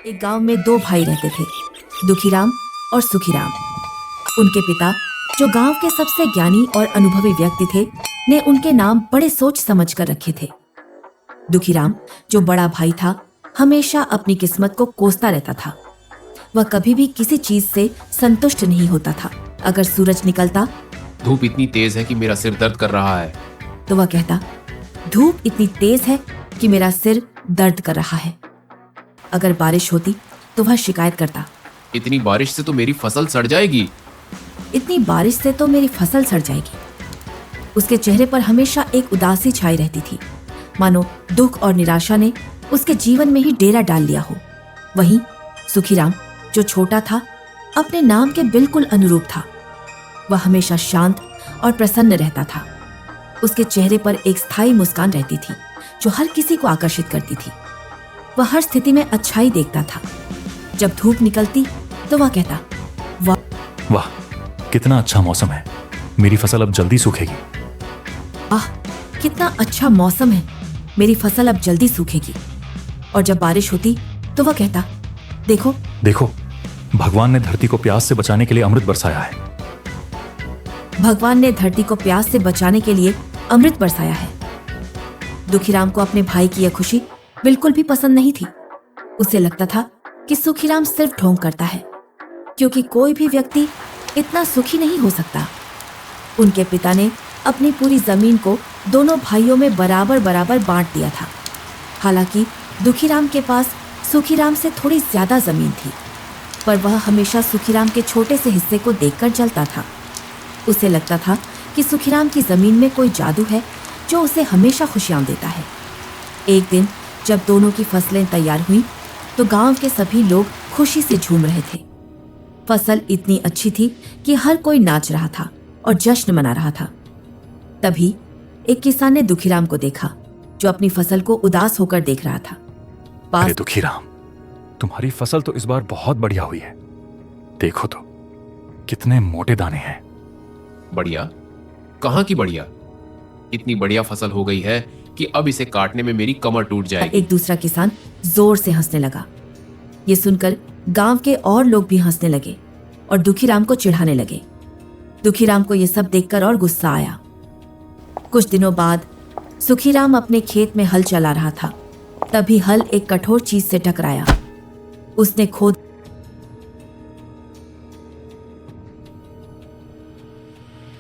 एक गांव में दो भाई रहते थे, दुखीराम और सुखीराम। उनके पिता, जो गांव के सबसे ज्ञानी और अनुभवी व्यक्ति थे, ने उनके नाम बड़े सोच समझ कर रखे थे। दुखीराम, जो बड़ा भाई था, हमेशा अपनी किस्मत को कोसता रहता था। वह कभी भी किसी चीज से संतुष्ट नहीं होता था। अगर सूरज निकलता, धूप इतनी तेज है कि मेरा सिर दर्द कर रहा है, तो वह कहता, धूप इतनी तेज है कि मेरा सिर दर्द कर रहा है। अगर बारिश होती तो वह शिकायत करता, इतनी बारिश से तो मेरी फसल सड़ जाएगी। इतनी बारिश से तो मेरी फसल सड़ जाएगी। उसके चेहरे पर हमेशा एक उदासी छाई रहती थी, मानो दुख और निराशा ने उसके जीवन में ही डेरा डाल लिया हो। वहीं सुखीराम, जो छोटा था, अपने नाम के बिल्कुल अनुरूप था। वह हमेशा शांत और प्रसन्न रहता था। उसके चेहरे पर एक स्थायी मुस्कान रहती थी, जो हर किसी को आकर्षित करती थी। वह हर स्थिति में अच्छाई देखता था। जब धूप निकलती तो वह कहता, वाह, कितना अच्छा मौसम है, मेरी फसल अब जल्दी सूखेगी। आह, कितना अच्छा मौसम है, मेरी फसल अब जल्दी सूखेगी। और जब बारिश होती तो वह कहता, देखो देखो, भगवान ने धरती को प्यास से बचाने के लिए अमृत बरसाया है। भगवान ने धरती को प्यास से बचाने के लिए अमृत बरसाया है। दुखीराम को अपने भाई की यह खुशी बिल्कुल भी पसंद नहीं थी। उसे लगता था कि सुखीराम सिर्फ ढोंग करता है, क्योंकि कोई भी व्यक्ति इतना सुखी नहीं हो सकता। उनके पिता ने अपनी पूरी जमीन को दोनों भाइयों में बराबर बराबर बांट दिया था। हालांकि दुखीराम के पास सुखीराम से थोड़ी ज्यादा जमीन थी, पर वह हमेशा सुखीराम के छोटे से हिस्से को देखकर जलता था। उसे लगता था कि सुखीराम की जमीन में कोई जादू है जो उसे हमेशा खुशियां देता है। एक दिन जब दोनों की फसलें तैयार हुई तो गांव के सभी लोग खुशी से झूम रहे थे। फसल इतनी अच्छी थी कि हर कोई नाच रहा था और जश्न मना रहा था। तभी एक किसान ने दुखीराम को देखा, जो अपनी फसल को उदास होकर देख रहा था। अरे दुखीराम, तुम्हारी फसल तो इस बार बहुत बढ़िया हुई है। देखो तो, कितने मोटे दाने हैं। बढ़िया? कहाँ की बढ़िया? इतनी बढ़िया फसल हो गई है कि अब इसे काटने में मेरी कमर टूट जाएगी। एक दूसरा किसान जोर से हंसने लगा। ये सुनकर गांव के और लोग भी हंसने लगे और दुखीराम को चिढ़ाने लगे। दुखीराम को यह सब देखकर और गुस्सा आया। कुछ दिनों बाद सुखीराम अपने खेत में हल चला रहा था। तभी हल एक कठोर चीज से टकराया। उसने खोद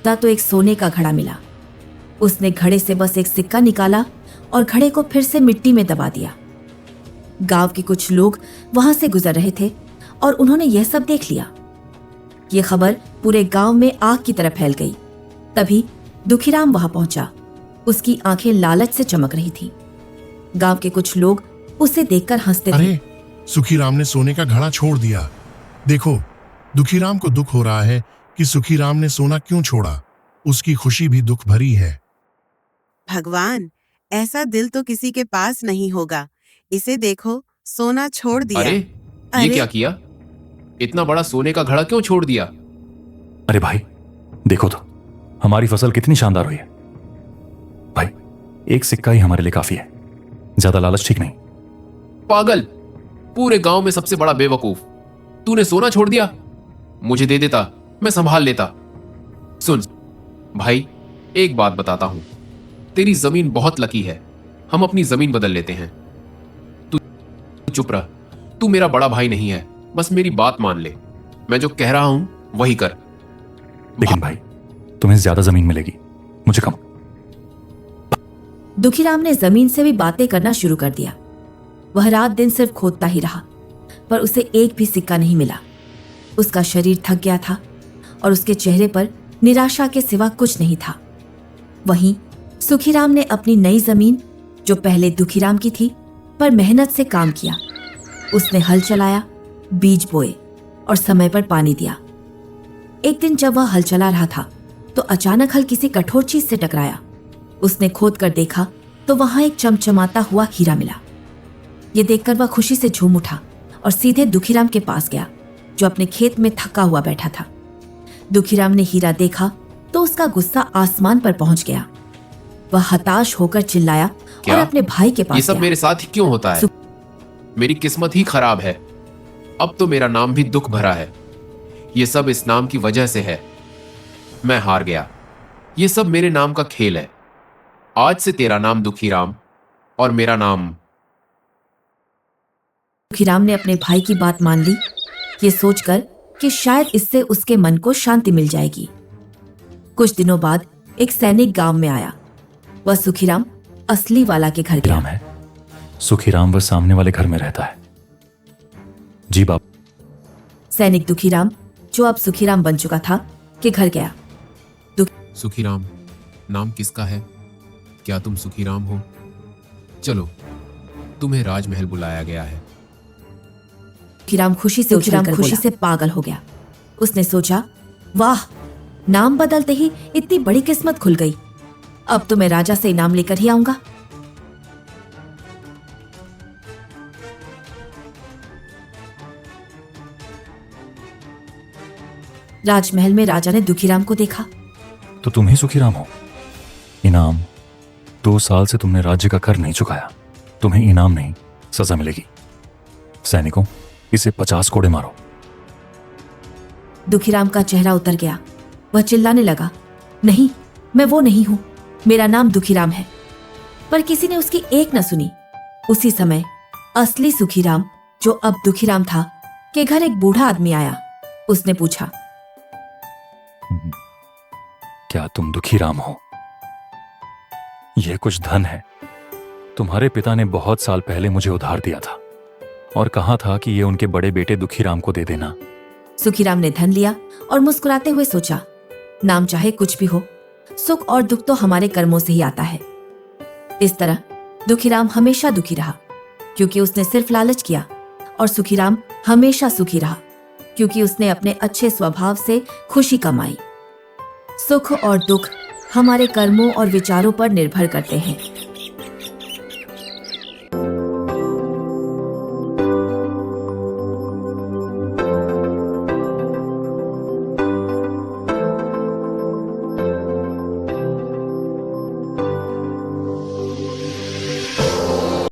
तो एक सोने का घड़ा मिला। उसने घड़े से बस एक सिक्का निकाला और घड़े को फिर से मिट्टी में दबा दिया। गांव के कुछ लोग वहां से गुजर रहे थे और उन्होंने यह सब देख लिया। यह खबर पूरे गांव में आग की तरह फैल गई। तभी दुखीराम वहां पहुंचा। उसकी आंखें लालच से चमक रही थी। गांव के कुछ लोग उसे देखकर हंसते थे। अरे, सुखीराम ने सोने का घड़ा छोड़ दिया। देखो, दुखीराम को दुख हो रहा है कि सुखीराम ने सोना क्यों छोड़ा। उसकी खुशी भी दुख भरी है। भगवान, ऐसा दिल तो किसी के पास नहीं होगा। इसे देखो, सोना छोड़ दिया। अरे, ये क्या किया? इतना बड़ा सोने का घड़ा क्यों छोड़ दिया? अरे भाई, देखो तो, हमारी फसल कितनी शानदार हुई है। भाई, एक सिक्का ही हमारे लिए काफी है, ज्यादा लालच ठीक नहीं। पागल! पूरे गांव में सबसे बड़ा बेवकूफ, तूने सोना छोड़ दिया। मुझे दे देता, मैं संभाल लेता। सुन भाई, एक बात बताता हूं, तेरी जमीन बहुत लकी है। हम अपनी जमीन बदल लेते हैं। तू चुप रह, तू मेरा बड़ा भाई नहीं है। बस मेरी बात मान ले, मैं जो कह रहा हूं वही कर। लेकिन भाई, तुम्हें ज्यादा जमीन मिलेगी, मुझे कम। दुखीराम ने जमीन से भी बातें करना शुरू कर दिया। वह रात दिन सिर्फ खोदता ही रहा, पर उसे एक भी सिक्का नहीं मिला। उसका शरीर थक गया था और उसके चेहरे पर निराशा के सिवा कुछ नहीं था। वहीं सुखीराम ने अपनी नई जमीन, जो पहले दुखीराम की थी, पर मेहनत से काम किया। उसने हल चलाया, बीज बोए और समय पर पानी दिया। एक दिन जब वह हल चला रहा था तो अचानक हल किसी कठोर चीज से टकराया। उसने खोद कर देखा तो वहां एक चमचमाता हुआ हीरा मिला। यह देखकर वह खुशी से झूम उठा और सीधे दुखीराम के पास गया, जो अपने खेत में थका हुआ बैठा था। दुखीराम ने हीरा देखा तो उसका गुस्सा आसमान पर पहुंच गया। वह हताश होकर चिल्लाया और अपने भाई के पास ये सब गया। मेरे साथ क्यों होता है? मेरी किस्मत ही खराब है। अब तो मेरा नाम भी दुख भरा है। ये सब इस नाम की वजह से है। मैं हार गया। ये सब मेरे नाम का खेल है। आज से तेरा नाम दुखीराम और मेरा नाम। दुखीराम ने अपने भाई की बात मान ली, ये सोचकर कि शायद इससे उसके मन को शांति मिल जाएगी। कुछ दिनों बाद एक सैनिक गांव में आया। वह सुखीराम असली वाला के घर राम गया। है। सुखीराम वह सामने वाले घर में रहता है। जी बाप। सैनिक दुखीराम, जो अब सुखीराम बन चुका था, के घर गया। सुखीराम नाम किसका है? क्या तुम सुखीराम हो? चलो, तुम्हें राजमहल बुलाया गया है। दुखीराम खुशी से पागल हो गया। उसने सोचा, वाह, नाम बदलते ही इतनी बड़ी किस्मत खुल गई। अब तो मैं राजा से इनाम लेकर ही आऊंगा। राजमहल में राजा ने दुखीराम को देखा। तो तुम ही सुखीराम हो। इनाम? 2 साल से तुमने राज्य का कर नहीं चुकाया। तुम्हें इनाम नहीं, सजा मिलेगी। सैनिकों, इसे 50 कोड़े मारो। दुखीराम का चेहरा उतर गया। वह चिल्लाने लगा, नहीं, मैं वो नहीं हूं। मेरा नाम दुखीराम है। पर किसी ने उसकी एक न सुनी। उसी समय असली सुखीराम, जो अब दुखीराम था, के घर एक बूढ़ा आदमी आया। उसने पूछा, क्या तुम दुखीराम हो? यह कुछ धन है। तुम्हारे पिता ने बहुत साल पहले मुझे उधार दिया था और कहा था कि यह उनके बड़े बेटे दुखीराम को दे देना। सुखीराम ने धन लिया और मुस्कुराते हुए सोचा, नाम चाहे कुछ भी हो, सुख और दुख तो हमारे कर्मों से ही आता है। इस तरह दुखीराम हमेशा दुखी रहा, क्योंकि उसने सिर्फ लालच किया, और सुखीराम हमेशा सुखी रहा, क्योंकि उसने अपने अच्छे स्वभाव से खुशी कमाई। सुख और दुख हमारे कर्मों और विचारों पर निर्भर करते हैं।